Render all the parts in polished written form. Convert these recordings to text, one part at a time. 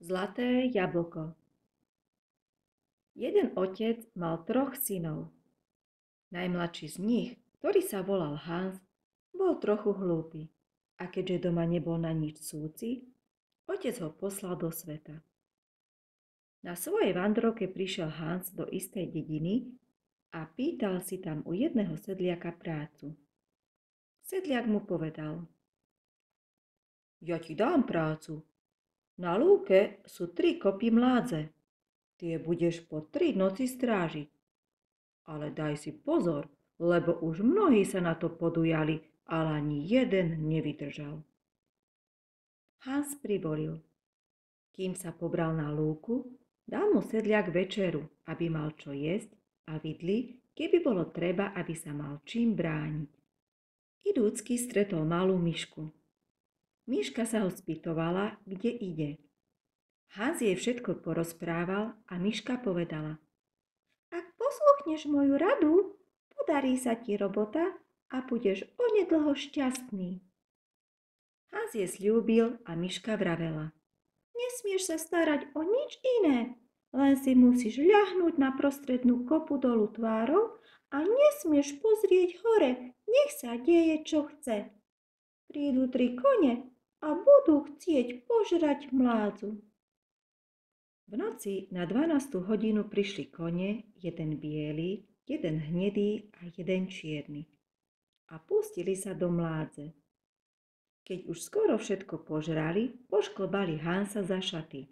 Zlaté jablko. Jeden otec mal 3 synov. Najmladší z nich, ktorý sa volal Hans, bol trochu hlúpy. A keďže doma nebol na nič súci, otec ho poslal do sveta. Na svojej vandrovke prišiel Hans do istej dediny a pýtal si tam u jedného sedliaka prácu. Sedliak mu povedal: Ja ti dám prácu. Na lúke sú 3 kopy mládze. Tie budeš po 3 noci strážiť. Ale daj si pozor, lebo už mnohí sa na to podujali, ale ani jeden nevydržal. Hans privolil. Kým sa pobral na lúku, dal mu sedliak večeru, aby mal čo jesť, a vidli, keby bolo treba, aby sa mal čím brániť. Idúcky stretol malú myšku. Myška sa ho spýtovala, kde ide. Hans jej všetko porozprával a myška povedala: Ak posluchneš moju radu, podarí sa ti robota a budeš onedlho šťastný. Hans jej sľúbil a myška vravela: Nesmieš sa starať o nič iné, len si musíš ľahnúť na prostrednú kopu dolu tvárou a nesmieš pozrieť hore, nech sa deje, čo chce. Prídu 3 kone a budú chcieť požrať mládzu. V noci na 12. hodinu prišli kone, jeden biely, jeden hnedý a jeden čierny, a pustili sa do mládze. Keď už skoro všetko požrali, pošklbali Hansa za šaty.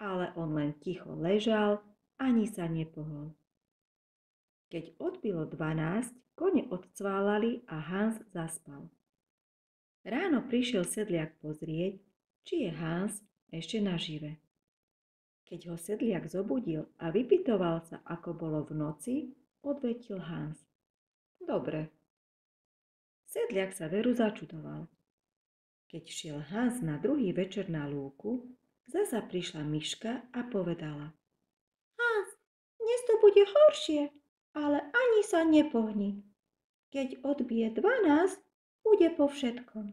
Ale on len ticho ležal, ani sa nepohol. Keď odbilo 12, kone odcválali a Hans zaspal. Ráno prišiel sedliak pozrieť, či je Hans ešte nažive. Keď ho sedliak zobudil a vypytoval sa, ako bolo v noci, odvetil Hans: Dobre. Sedliak sa veru začudoval. Keď šiel Hans na druhý večer na lúku, zasa prišla myška a povedala: Hans, dnes to bude horšie, ale ani sa nepohni. Keď odbije 12, bude po všetkom.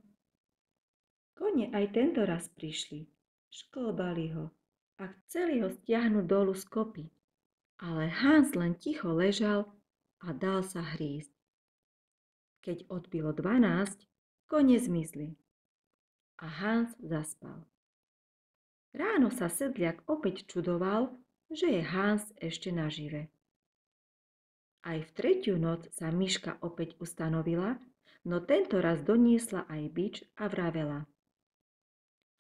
Kone aj tento raz prišli, šklbali ho a chceli ho stiahnuť dolu z kopy, ale Hans len ticho ležal a dal sa hrísť. Keď odbilo 12, kone zmizli a Hans zaspal. Ráno sa sedliak opäť čudoval, že je Hans ešte nažive. Aj v 3. noc sa myška opäť ustanovila, no tento raz doniesla aj bič a vravela: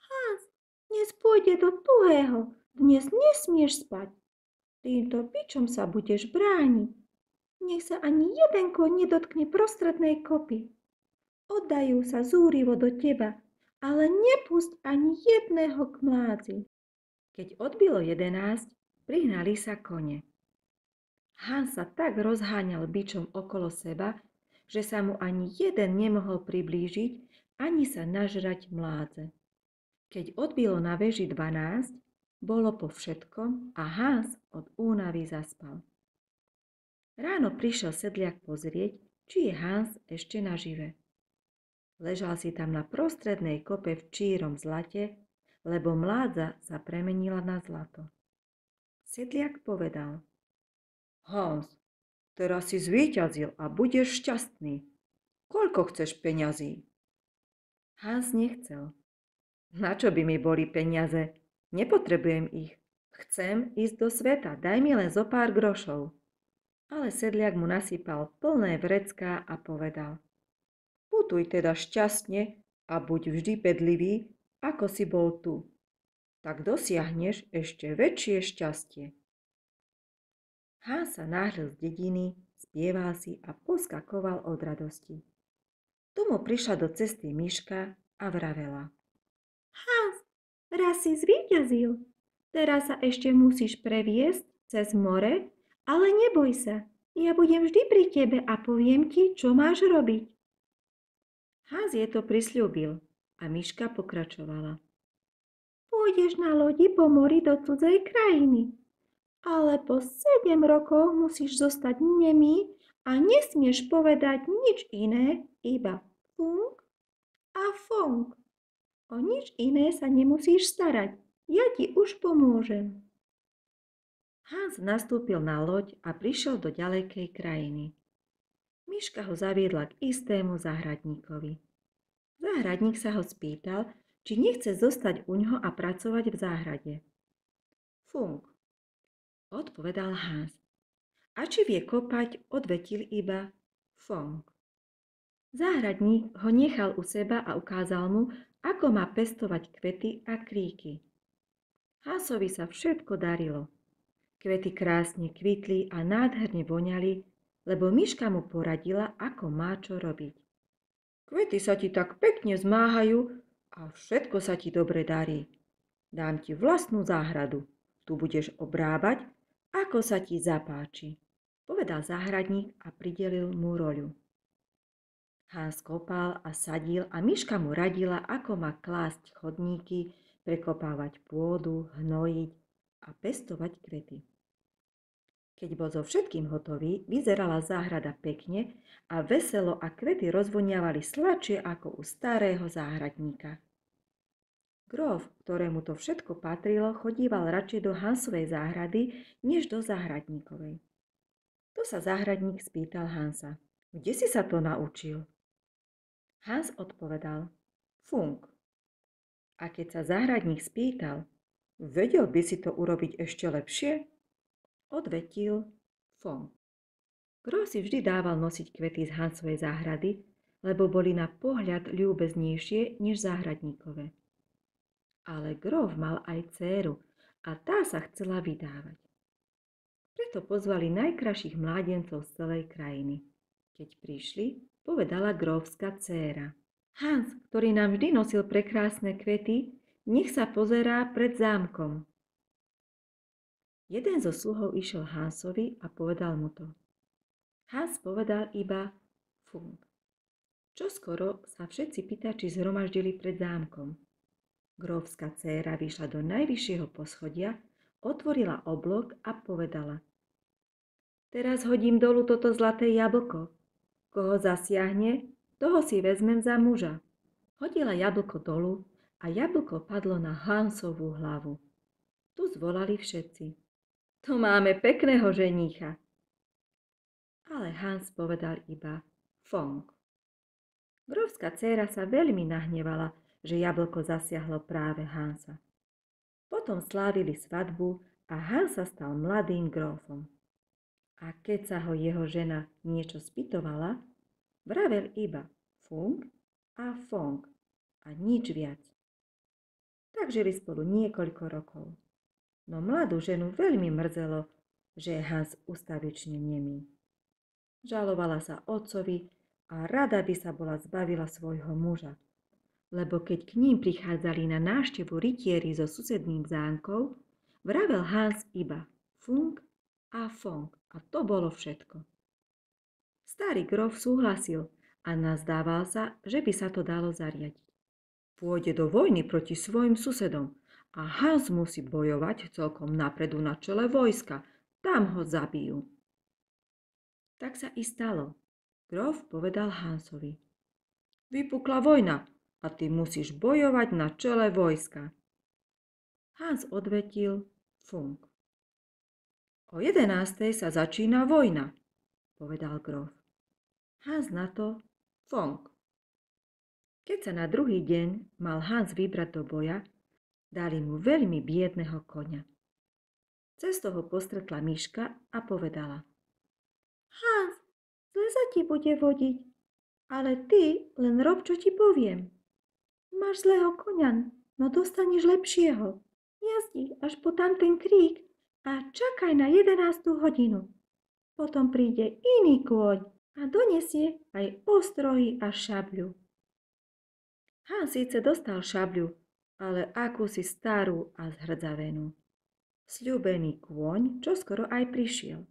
Hans, dnes pôjde do tuhého, dnes nesmieš spať. Týmto bičom sa budeš brániť. Nech sa ani jeden koň nedotkne prostrednej kopy. Oddajú sa zúrivo do teba, ale nepusť ani jedného k mládzi. Keď odbilo 11, prihnali sa kone. Hans sa tak rozháňal bičom okolo seba, že sa mu ani jeden nemohol priblížiť, ani sa nažrať mládze. Keď odbilo na veži 12, bolo po všetkom a Hans od únavy zaspal. Ráno prišiel sedliak pozrieť, či je Hans ešte nažive. Ležal si tam na prostrednej kope v čírom zlate, lebo mládza sa premenila na zlato. Sedliak povedal: Hans, teraz si zvíťazil a budeš šťastný. Koľko chceš peňazí? Hans nechcel. Na čo by mi boli peniaze? Nepotrebujem ich. Chcem ísť do sveta, daj mi len zo pár grošov. Ale sedliak mu nasypal plné vrecká a povedal: Putuj teda šťastne a buď vždy bedlivý, ako si bol tu. Tak dosiahneš ešte väčšie šťastie. Hans sa náhľal z dediny, spieval si a poskakoval od radosti. Tomu prišla do cesty myška a vravela: Hans, raz si zvíťazil. Teraz sa ešte musíš previesť cez more, ale neboj sa, ja budem vždy pri tebe a poviem ti, čo máš robiť. Hans jej to prisľúbil a myška pokračovala: Pôjdeš na lodi po mori do cudzej krajiny, ale po 7 rokov musíš zostať nemý a nesmieš povedať nič iné, iba funk a fong. O nič iné sa nemusíš starať. Ja ti už pomôžem. Hans nastúpil na loď a prišiel do ďalekej krajiny. Myška ho zaviedla k istému záhradníkovi. Záhradník sa ho spýtal, či nechce zostať uňho a pracovať v záhrade. Funk, odpovedal Hans. A či vie kopať, odvetil iba Fong. Záhradník ho nechal u seba a ukázal mu, ako má pestovať kvety a kríky. Hansovi sa všetko darilo. Kvety krásne kvitli a nádherne voňali, lebo myška mu poradila, ako má čo robiť. Kvety sa ti tak pekne zmáhajú a všetko sa ti dobre darí. Dám ti vlastnú záhradu. Tu budeš obrábať, ako sa ti zapáči, povedal záhradník a pridelil mu roľu. Hans kopal a sadil a myška mu radila, ako má klásť chodníky, prekopávať pôdu, hnojiť a pestovať kvety. Keď bol so všetkým hotový, vyzerala záhrada pekne a veselo a kvety rozvoniavali sladšie ako u starého záhradníka. Grof, ktorému to všetko patrilo, chodíval radšej do Hansovej záhrady, než do záhradníkovej. To sa záhradník spýtal Hansa. Kde si sa to naučil? Hans odpovedal. Funk. A keď sa záhradník spýtal, vedel by si to urobiť ešte lepšie? Odvetil Fong. Grof si vždy dával nosiť kvety z Hansovej záhrady, lebo boli na pohľad ľúbeznejšie než záhradníkové. Ale Grof mal aj dcéru a tá sa chcela vydávať. Preto pozvali najkrajších mládencov z celej krajiny. Keď prišli, povedala grófska dcéra. Hans, ktorý nám vždy nosil prekrásne kvety, nech sa pozerá pred zámkom. Jeden zo sluhov išiel Hansovi a povedal mu to. Hans povedal iba Funk. Čoskoro sa všetci pýtači zhromaždili pred zámkom. Grófska dcéra vyšla do najvyššieho poschodia, otvorila oblok a povedala. Teraz hodím dolu toto zlaté jablko. Koho zasiahne, toho si vezmem za muža. Hodila jablko dolu a jablko padlo na Hansovú hlavu. Tu zvolali všetci. To máme pekného ženícha. Ale Hans povedal iba Fong. Grófska dcéra sa veľmi nahnevala, že jablko zasiahlo práve Hansa. Potom slávili svadbu a Hans sa stal mladým grófom. A keď sa ho jeho žena niečo spýtovala, vravel iba Fung a Fong a nič viac. Tak žili spolu niekoľko rokov. No mladú ženu veľmi mrzelo, že je Hans ustavične nemý. Žalovala sa otcovi a rada by sa bola zbavila svojho muža, lebo keď k ním prichádzali na návštevu rytieri zo susedných zámkov, vravel Hans iba Fung a Fong a to bolo všetko. Starý grof súhlasil a nazdával sa, že by sa to dalo zariadiť. Pôjde do vojny proti svojim susedom a Hans musí bojovať celkom napredu na čele vojska. Tam ho zabijú. Tak sa i stalo. Grof povedal Hansovi. Vypukla vojna a ty musíš bojovať na čele vojska. Hans odvetil Funk. O 11. sa začína vojna, povedal grof. Hans na to Fong. Keď sa na druhý deň mal Hans vybrať do boja, dali mu veľmi biedného koňa. Cesto ho postretla myška a povedala. Hans, zle sa ti bude vodiť, ale ty len rob, čo ti poviem. Máš zlého koňa, no dostaneš lepšieho. Jazdi až po tamten krík a čakaj na 11. hodinu. Potom príde iný kôň a donesie aj ostrohy a šabľu. Hans síce dostal šabľu, ale akúsi starú a zhrdzavenú. Sľúbený kôň čoskoro aj prišiel.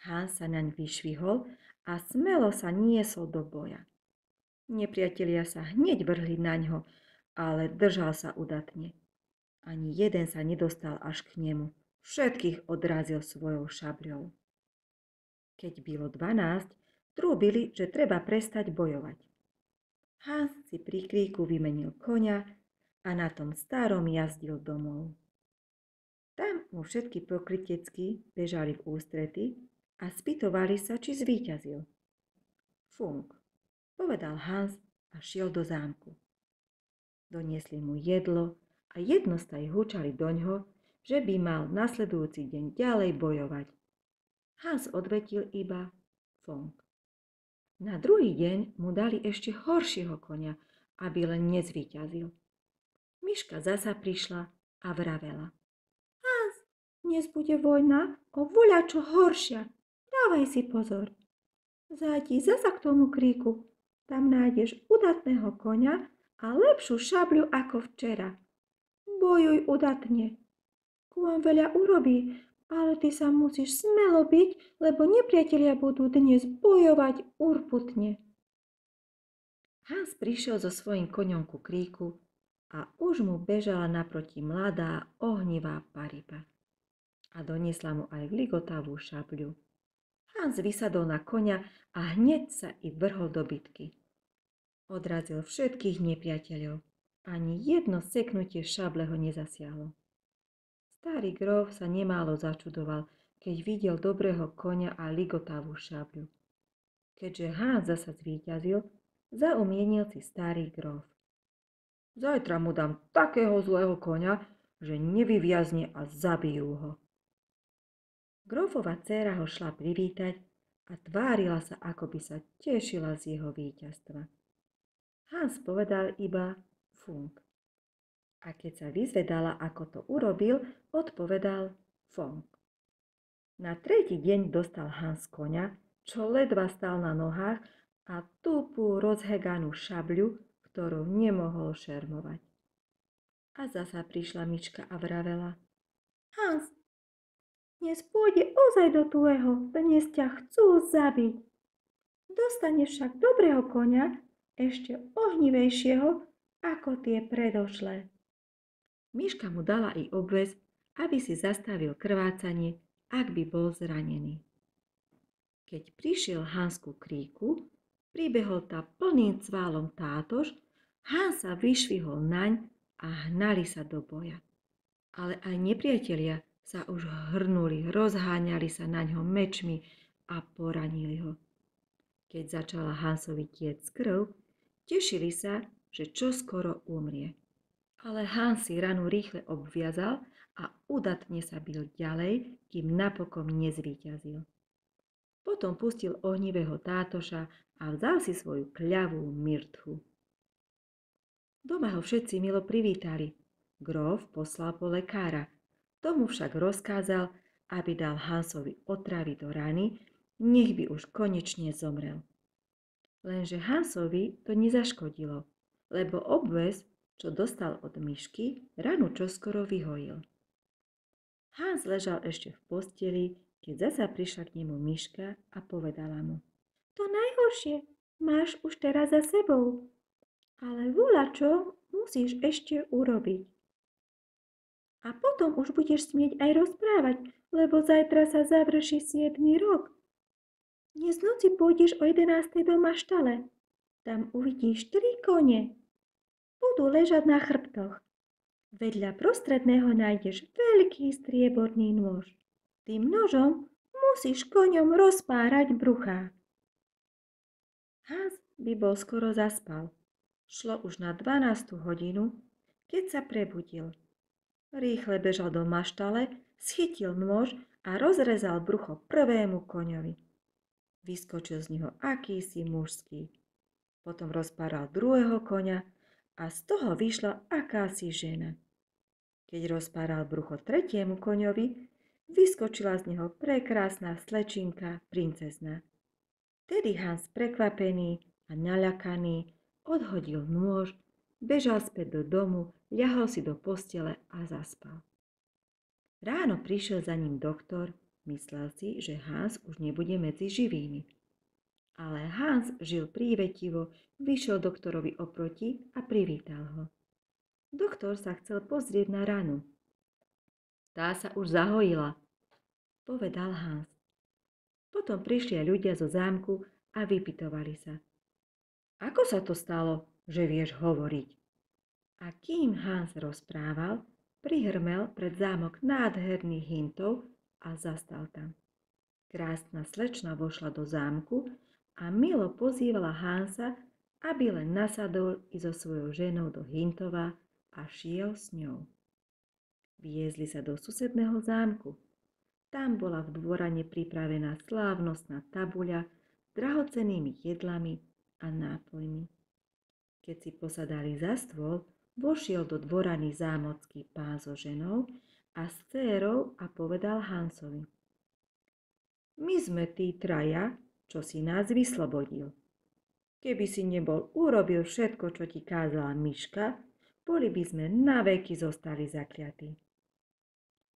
Hans sa naň vyšvihol a smelo sa niesol do boja. Nepriatelia sa hneď vrhli naňho, ale držal sa udatne. Ani jeden sa nedostal až k nemu. Všetkých odrazil svojou šabľou. Keď bylo 12, trúbili, že treba prestať bojovať. Hans si pri kríku vymenil koňa a na tom starom jazdil domov. Tam mu všetky pokrytecky bežali v ústrety a spýtovali sa, či zvíťazil. Funk, povedal Hans a šiel do zámku. Doniesli mu jedlo a jednostaj hučali doňho, že by mal nasledujúci deň ďalej bojovať. Hans odvetil iba funk. Na druhý deň mu dali ešte horšieho konia, aby len nezvíťazil. Myška zasa prišla a vravela. Hans, dnes bude vojna o voľačo horšia. Dávaj si pozor. Zájdi zasa k tomu kríku. Tam nájdeš udatného konia a lepšiu šabľu ako včera. Bojuj udatne. Kôň veľa urobí, ale ty sa musíš smelo byť, lebo nepriatelia budú dnes bojovať urputne. Hans prišiel so svojím koňom ku kríku a už mu bežala naproti mladá ohnivá paripa. A doniesla mu aj ligotavú šabľu. Hans vysadol na koňa a hneď sa i vrhol do bitky. Odrazil všetkých nepriateľov. Ani jedno seknutie šable ho nezasiahlo. Starý gróf sa nemálo začudoval, keď videl dobrého koňa a ligotavú šabľu. Keďže Hans zasa zvíťazil, zaumienil si starý gróf. Zajtra mu dám takého zlého koňa, že nevyviazne a zabijú ho. Grófova dcéra ho šla privítať a tvárila sa, ako by sa tešila z jeho víťazstva. Hans povedal iba funk. A keď sa vyzvedala, ako to urobil, odpovedal funk. Na tretí deň dostal Hans koňa, čo ledva stal na nohách a tupú rozheganú šabľu, ktorú nemohol šermovať. A zasa prišla myčka a vravela. Hans, dnes pôjde ozaj do tvojho, dnes ťa chcú zabiť. Dostaneš však dobrého koňa, ešte ohnivejšieho, ako tie predošlé. Myška mu dala i obväz, aby si zastavil krvácanie, ak by bol zranený. Keď prišiel Hans ku kríku, pribehol tá plným cválom tátoš, Hans sa vyšvihol naň a hnali sa do boja. Ale aj nepriatelia sa už hrnuli, rozháňali sa na ňo mečmi a poranili ho. Keď začala Hansovi tiecť krv, tešili sa, že čoskoro umrie. Ale Hans si ranu rýchle obviazal a udatne sa bil ďalej, kým napokon nezvíťazil. Potom pustil ohnivého tátoša a vzal si svoju kľavú myrthu. Doma ho všetci milo privítali. Gróf poslal po lekára. Tomu však rozkázal, aby dal Hansovi otravy do rany, nech by už konečne zomrel. Lenže Hansovi to nezaškodilo, lebo obväz, čo dostal od myšky, ranu čoskoro vyhojil. Hans ležal ešte v posteli, keď zasa prišla k nemu myška a povedala mu. To najhoršie máš už teraz za sebou, ale voľačo musíš ešte urobiť. A potom už budeš smieť aj rozprávať, lebo zajtra sa završí 7. rok. Dnes noci pôjdeš o 11. do maštale. Tam uvidíš 3 kone. Budú ležať na chrbtoch. Vedľa prostredného nájdeš veľký strieborný nôž. Tým nožom musíš koňom rozpárať bruchá. Hans by bol skoro zaspal. Šlo už na 12. hodinu, keď sa prebudil. Rýchle bežal do maštale, schytil nôž a rozrezal brucho prvému koňovi. Vyskočil z neho akýsi mužský. Potom rozpáral druhého koňa a z toho vyšla akási žena. Keď rozpáral brucho tretiemu koňovi, vyskočila z neho prekrásna slečinka, princezna. Tedy Hans prekvapený a naľakaný odhodil nôž, bežal späť do domu, ľahol si do postele a zaspal. Ráno prišiel za ním doktor, myslel si, že Hans už nebude medzi živými. Ale Hans žil prívetivo, vyšiel doktorovi oproti a privítal ho. Doktor sa chcel pozrieť na ranu. Tá sa už zahojila, povedal Hans. Potom prišli aj ľudia zo zámku a vypytovali sa. Ako sa to stalo, že vieš hovoriť? A kým Hans rozprával, prihrmel pred zámok nádherných hintov a zastal tam. Krásna slečna vošla do zámku a milo pozývala Hansa, aby len nasadol i so svojou ženou do Hintova a šiel s ňou. Viezli sa do susedného zámku. Tam bola v dvorane pripravená slávnostná tabuľa s drahocennými jedlami a nápojmi. Keď si posadali za stôl, vošiel do dvorany zámocký pán so ženou a s dcérou a povedal Hansovi: My sme tí traja, čo si nás vyslobodil. Keby si nebol urobil všetko, čo ti kázala myška, boli by sme naveky zostali zakliatí.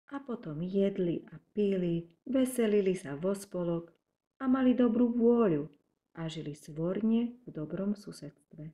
A potom jedli a pili, veselili sa vo spolok a mali dobrú vôľu a žili svorne v dobrom susedstve.